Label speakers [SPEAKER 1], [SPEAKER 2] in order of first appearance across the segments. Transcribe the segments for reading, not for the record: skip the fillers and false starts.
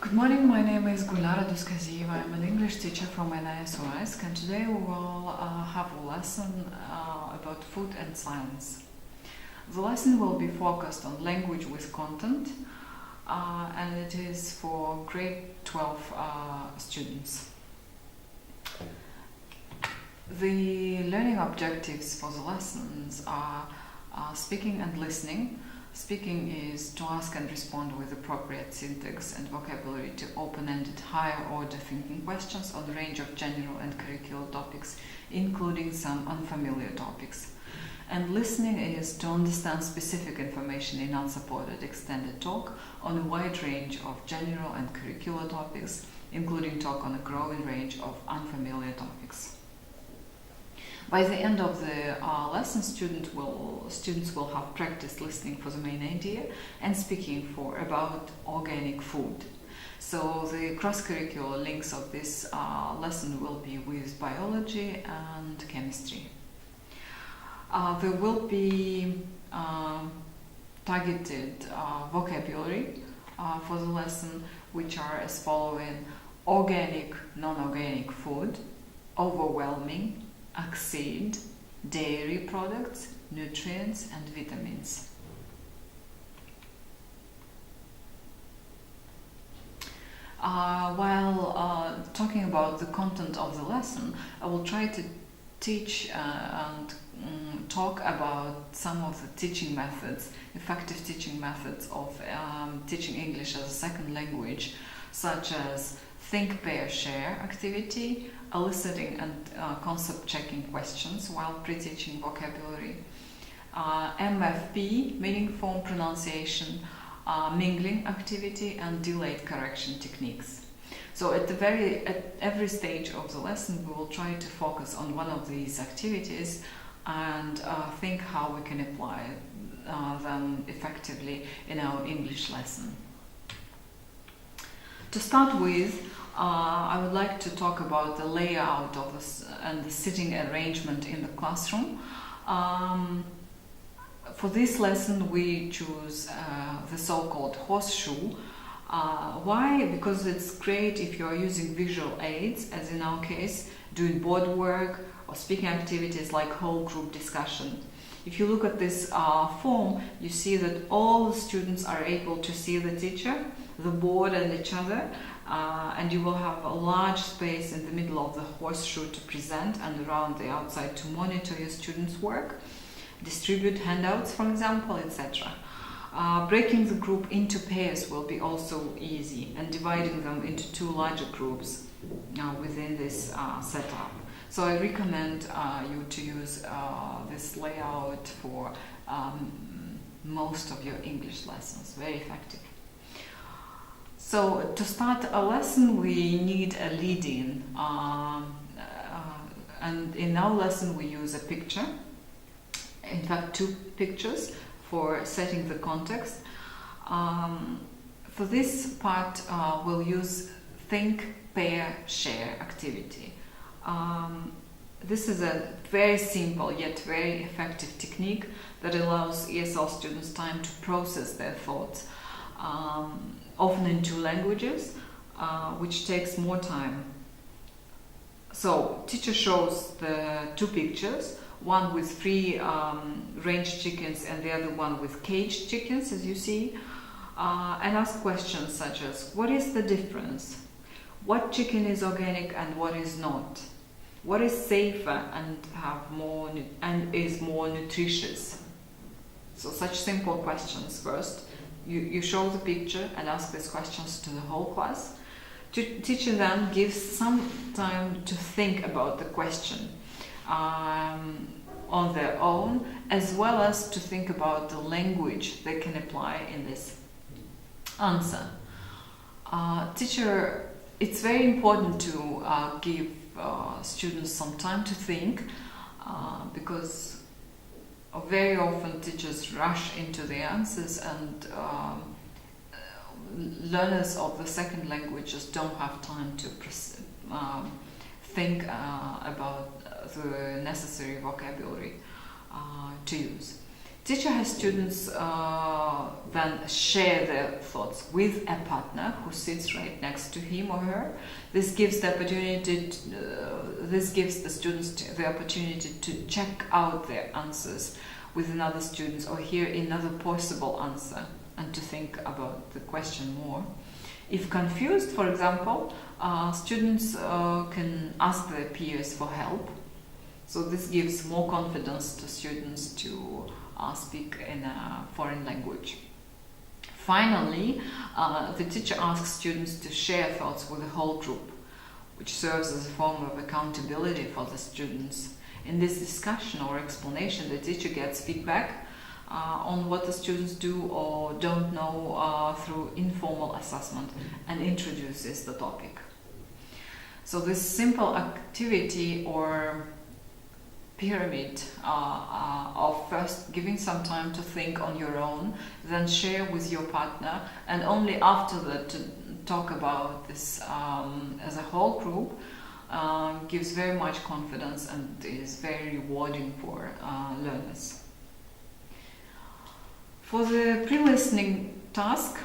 [SPEAKER 1] Good morning, my name is Gulnara Dusказиева. I'm an English teacher from NIS Uralsk, and today we will have a lesson about food and science. The lesson will be focused on language with content, and it is for grade 12 students. The learning objectives for the lessons are speaking and listening. Speaking is to ask and respond with appropriate syntax and vocabulary to open-ended, higher-order thinking questions on a range of general and curricular topics, including some unfamiliar topics. And listening is to understand specific information in unsupported extended talk on a wide range of general and curricular topics, including talk on a growing range of unfamiliar topics. By the end of the lesson, students will have practiced listening for the main idea and speaking for about organic food. So the cross-curricular links of this lesson will be with biology and chemistry. There will be targeted vocabulary for the lesson, which are as following: organic, non-organic food, overwhelming, accede, dairy products, nutrients and vitamins. While talking about the content of the lesson, I will try to teach and talk about some of the teaching methods, effective teaching methods of teaching English as a second language, such as think, pair, share activity, eliciting and concept checking questions while pre-teaching vocabulary, MFP, meaning form pronunciation, mingling activity, and delayed correction techniques. So at every stage of the lesson, we will try to focus on one of these activities and think how we can apply them effectively in our English lesson. To start with, I would like to talk about the layout of this and the sitting arrangement in the classroom. For this lesson, we choose the so-called horseshoe. Why? Because it's great if you are using visual aids, as in our case, doing board work or speaking activities like whole group discussion. If you look at this form, you see that all the students are able to see the teacher, the board and each other, and you will have a large space in the middle of the horseshoe to present and around the outside to monitor your students' work, distribute handouts, for example, etc. Breaking the group into pairs will be also easy, and dividing them into two larger groups within this setup. So I recommend you to use this layout for most of your English lessons. Very effective. So to start a lesson, we need a lead-in. And in our lesson, we use a picture. In fact, two pictures for setting the context. For this part, we'll use think, pair, share activity. This is a very simple yet very effective technique that allows ESL students time to process their thoughts, often in two languages, which takes more time. So, teacher shows the two pictures, one with free range chickens and the other one with caged chickens, as you see, and ask questions such as: what is the difference? What chicken is organic and what is not? What is safer and is more nutritious? So such simple questions first. You show the picture and ask these questions to the whole class. Teacher then gives some time to think about the question on their own, as well as to think about the language they can apply in this answer. It's very important to give students some time to think, because very often teachers rush into the answers, and learners of the second language just don't have time to think about the necessary vocabulary to use. Teacher has students then share their thoughts with a partner who sits right next to him or her. This gives the students the opportunity to check out their answers with another students or hear another possible answer and to think about the question more. If confused, for example, students can ask their peers for help. So this gives more confidence to students to speak in a foreign language. Finally, the teacher asks students to share thoughts with the whole group, which serves as a form of accountability for the students. In this discussion or explanation, the teacher gets feedback on what the students do or don't know through informal assessment and introduces the topic. So this simple activity or pyramid of first giving some time to think on your own, then share with your partner, and only after that to talk about this as a whole group gives very much confidence and is very rewarding for learners. For the pre-listening task,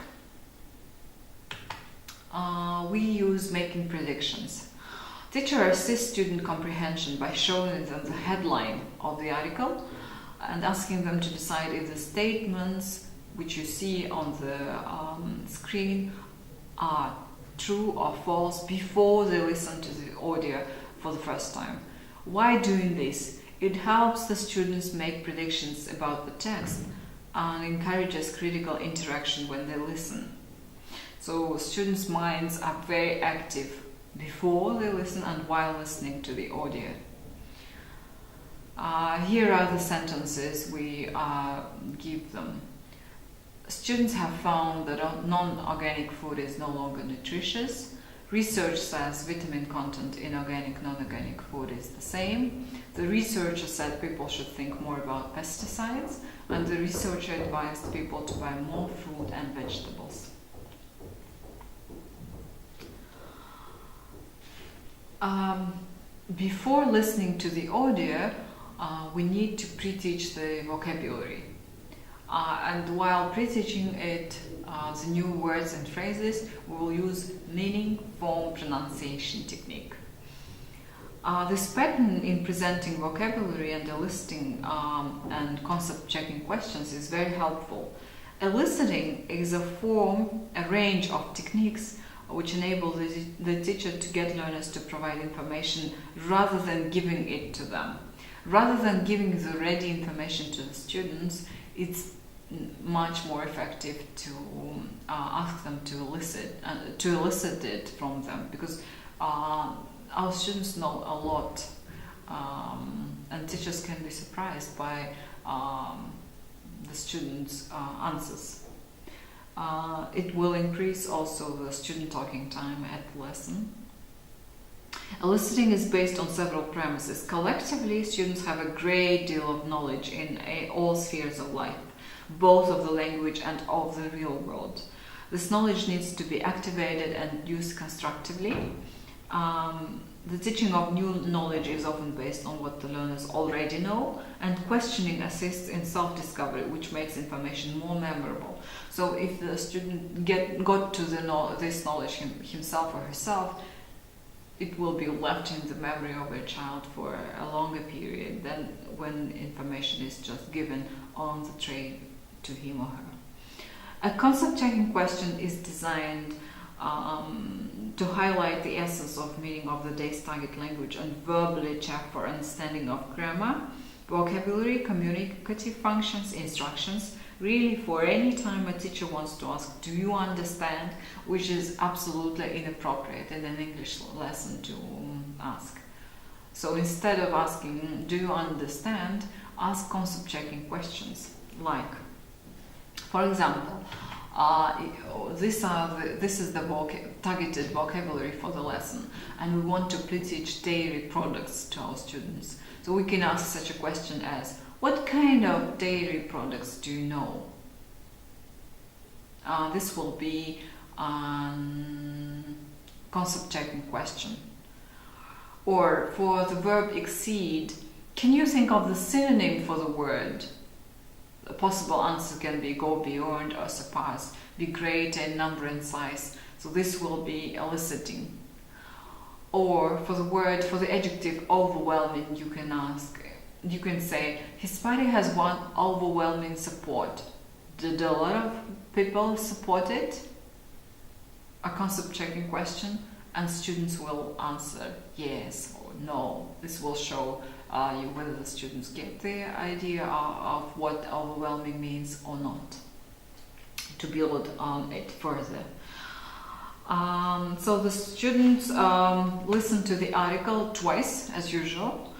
[SPEAKER 1] we use making predictions. Teacher assists student comprehension by showing them the headline of the article and asking them to decide if the statements which you see on the screen are true or false before they listen to the audio for the first time. Why doing this? It helps the students make predictions about the text and encourages critical interaction when they listen. So students' minds are very active before they listen and while listening to the audio. Here are the sentences we give them. Students have found that non-organic food is no longer nutritious. Research says vitamin content in organic, non-organic food is the same. The researcher said people should think more about pesticides, and the researcher advised people to buy more fruit and vegetables. Before listening to the audio, we need to pre-teach the vocabulary. And while pre-teaching it, the new words and phrases, we will use meaning, form, pronunciation technique. This pattern in presenting vocabulary and eliciting and concept checking questions is very helpful. Eliciting is a range of techniques which enable the teacher to get learners to provide information rather than giving it to them. Rather than giving the ready information to the students, it's much more effective to ask them to elicit it from them, because our students know a lot, and teachers can be surprised by the students' answers. It will increase also the student talking time at the lesson. Eliciting is based on several premises. Collectively, students have a great deal of knowledge in all spheres of life, both of the language and of the real world. This knowledge needs to be activated and used constructively. The teaching of new knowledge is often based on what the learners already know, and questioning assists in self-discovery, which makes information more memorable. So if the student got to this knowledge himself or herself, it will be left in the memory of a child for a longer period than when information is just given on the tray to him or her. A concept-checking question is designed to highlight the essence of meaning of the day's target language and verbally check for understanding of grammar, vocabulary, communicative functions, instructions, really for any time a teacher wants to ask, do you understand, which is absolutely inappropriate in an English lesson to ask. So instead of asking, do you understand, ask concept-checking questions like, for example, this is the targeted vocabulary for the lesson, and we want to pre-teach dairy products to our students. So we can ask such a question as, what kind of dairy products do you know? This will be a concept-checking question. Or for the verb exceed, can you think of the synonym for the word? a possible answer can be go beyond or surpass, be greater in number and size. So this will be eliciting. Or for the adjective overwhelming, you can say, his party has won overwhelming support. Did a lot of people support it? A concept checking question, and students will answer yes or no. This will show you whether the students get the idea of what overwhelming means or not, to build on it further. So the students listen to the article twice, as usual.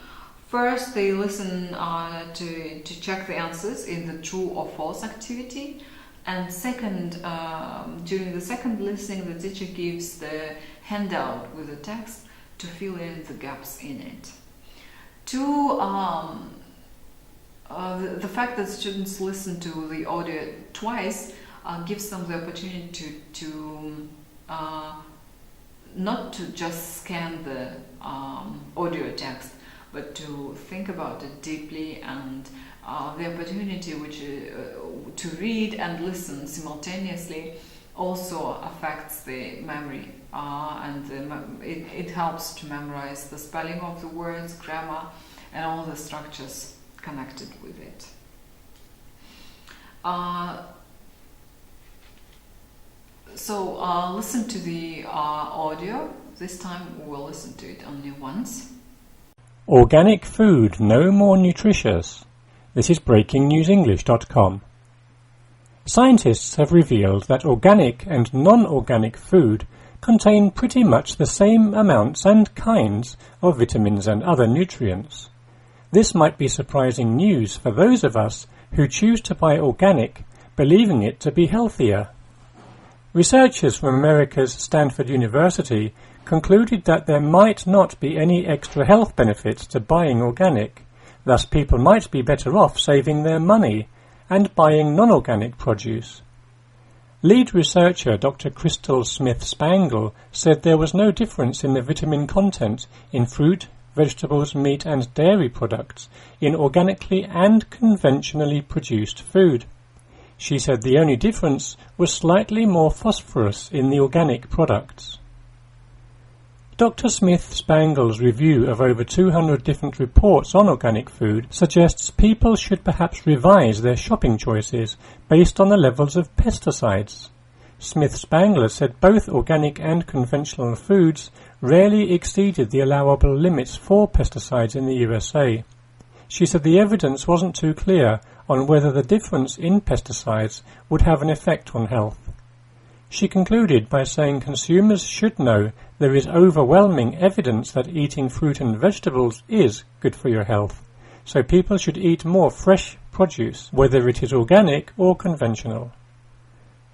[SPEAKER 1] First, they listen to check the answers in the true or false activity. And second, during the second listening, the teacher gives the handout with the text to fill in the gaps in it. The fact that students listen to the audio twice gives them the opportunity to not to just scan the audio text, but to think about it deeply, and the opportunity to read and listen simultaneously also affects the memory, and it helps to memorize the spelling of the words, grammar, and all the structures connected with it. So listen to the audio. This time we will listen to it only once.
[SPEAKER 2] Organic food no more nutritious. This is breakingnewsenglish.com. Scientists have revealed that organic and non-organic food contain pretty much the same amounts and kinds of vitamins and other nutrients. This might be surprising news for those of us who choose to buy organic, believing it to be healthier. Researchers from America's Stanford University concluded that there might not be any extra health benefits to buying organic. Thus, people might be better off saving their money and buying non-organic produce. Lead researcher Dr. Crystal Smith-Spangle said there was no difference in the vitamin content in fruit, vegetables, meat and dairy products in organically and conventionally produced food. She said the only difference was slightly more phosphorus in the organic products. Dr. Smith-Spangle's review of over 200 different reports on organic food suggests people should perhaps revise their shopping choices based on the levels of pesticides. Smith-Spangler said both organic and conventional foods rarely exceeded the allowable limits for pesticides in the USA. She said the evidence wasn't too clear on whether the difference in pesticides would have an effect on health. She concluded by saying consumers should know there is overwhelming evidence that eating fruit and vegetables is good for your health, so people should eat more fresh produce, whether it is organic or conventional.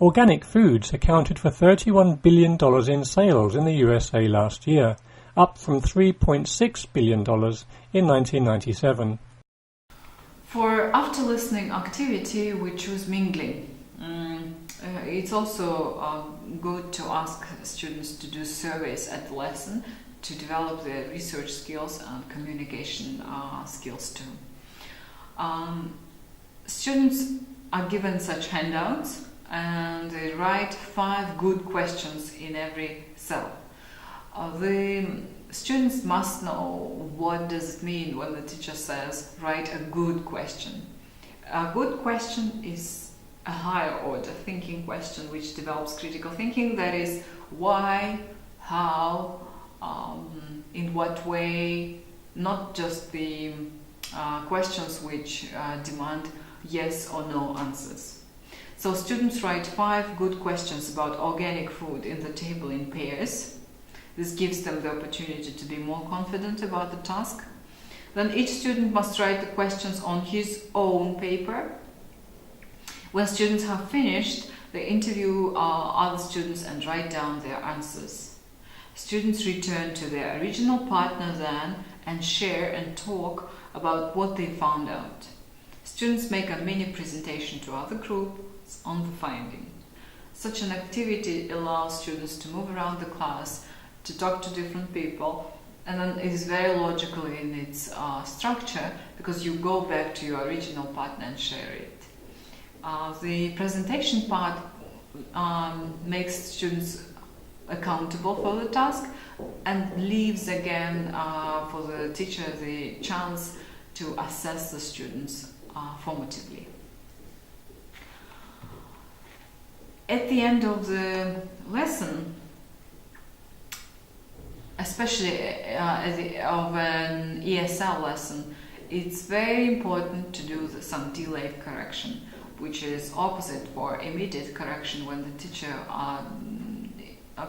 [SPEAKER 2] Organic foods accounted for $31 billion in sales in the USA last year, up from $3.6 billion in 1997.
[SPEAKER 1] For after-listening activity, we choose mingling. It's also good to ask students to do surveys at the lesson to develop their research skills and communication skills too. Students are given such handouts and they write 5 good questions in every cell. The students must know what does it mean when the teacher says write a good question. A good question is a higher order thinking question which develops critical thinking, that is why, how, in what way, not just the questions which demand yes or no answers. So students write 5 good questions about organic food in the table in pairs. This gives them the opportunity to be more confident about the task. Then each student must write the questions on his own paper. When students have finished, they interview other students and write down their answers. Students return to their original partner then and share and talk about what they found out. Students make a mini presentation to other groups on the finding. Such an activity allows students to move around the class, to talk to different people, and then it is very logical in its structure because you go back to your original partner and share it. The presentation part makes students accountable for the task and leaves again for the teacher the chance to assess the students formatively. At the end of the lesson, especially of an ESL lesson, it's very important to do some delayed correction, which is opposite for immediate correction when the teacher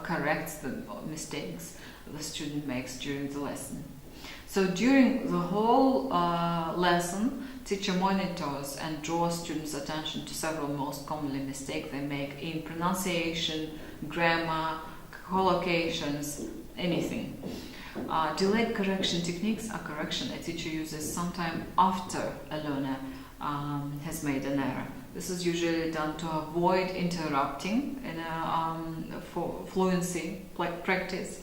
[SPEAKER 1] corrects the mistakes the student makes during the lesson. So during the whole lesson, teacher monitors and draws students' attention to several most commonly mistakes they make in pronunciation, grammar, collocations, anything. Delayed correction techniques are correction a teacher uses sometime after a learner has made an error. This is usually done to avoid interrupting in for fluency practice.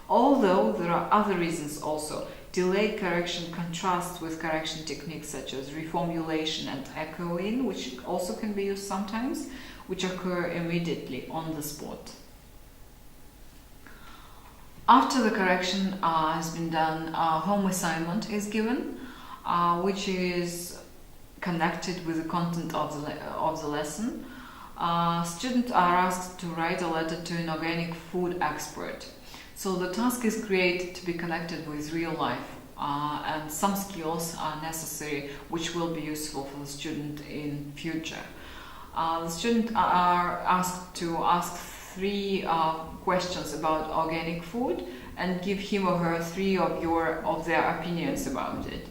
[SPEAKER 1] Although there are other reasons also. Delayed correction contrasts with correction techniques such as reformulation and echoing, which also can be used sometimes, which occur immediately on the spot. After the correction has been done, a home assignment is given, which is connected with the content of the lesson. Students are asked to write a letter to an organic food expert. So the task is created to be connected with real life, and some skills are necessary which will be useful for the student in future. The students are asked to ask 3 questions about organic food and give him or her 3 of their opinions about it.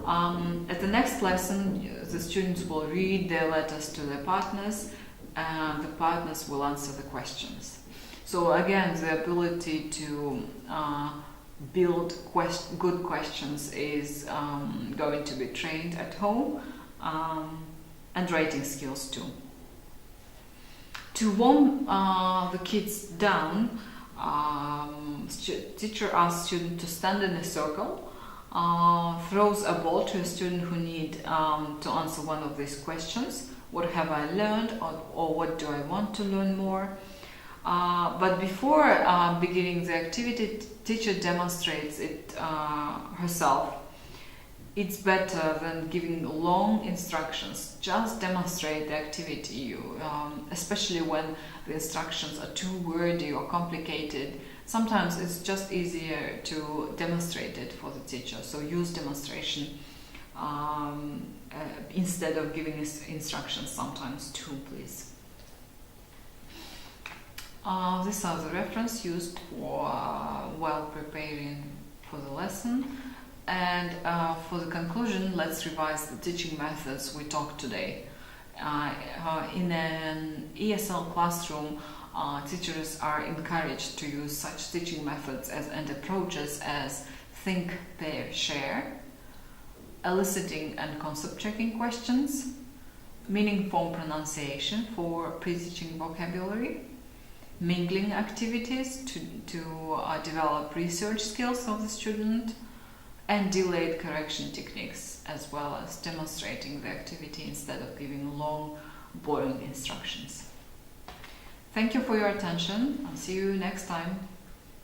[SPEAKER 1] At the next lesson, the students will read their letters to their partners, and the partners will answer the questions. So again, the ability to build good questions is going to be trained at home, and writing skills too. To warm the kids down, teacher asks students to stand in a circle, throws a ball to a student who needs to answer one of these questions. What have I learned, or what do I want to learn more? But before beginning the activity, teacher demonstrates it herself. It's better than giving long instructions. Just demonstrate the activity, especially when the instructions are too wordy or complicated. Sometimes it's just easier to demonstrate it for the teacher. So use demonstration instead of giving instructions sometimes too, please. These are the references used for while preparing for the lesson. And for the conclusion, let's revise the teaching methods we talked today. In an ESL classroom, teachers are encouraged to use such teaching methods and approaches as think, pair, share, eliciting and concept checking questions, meaning form pronunciation for pre-teaching vocabulary, mingling activities to develop research skills of the student, and delayed correction techniques, as well as demonstrating the activity instead of giving long, boring instructions. Thank you for your attention, and see you next time.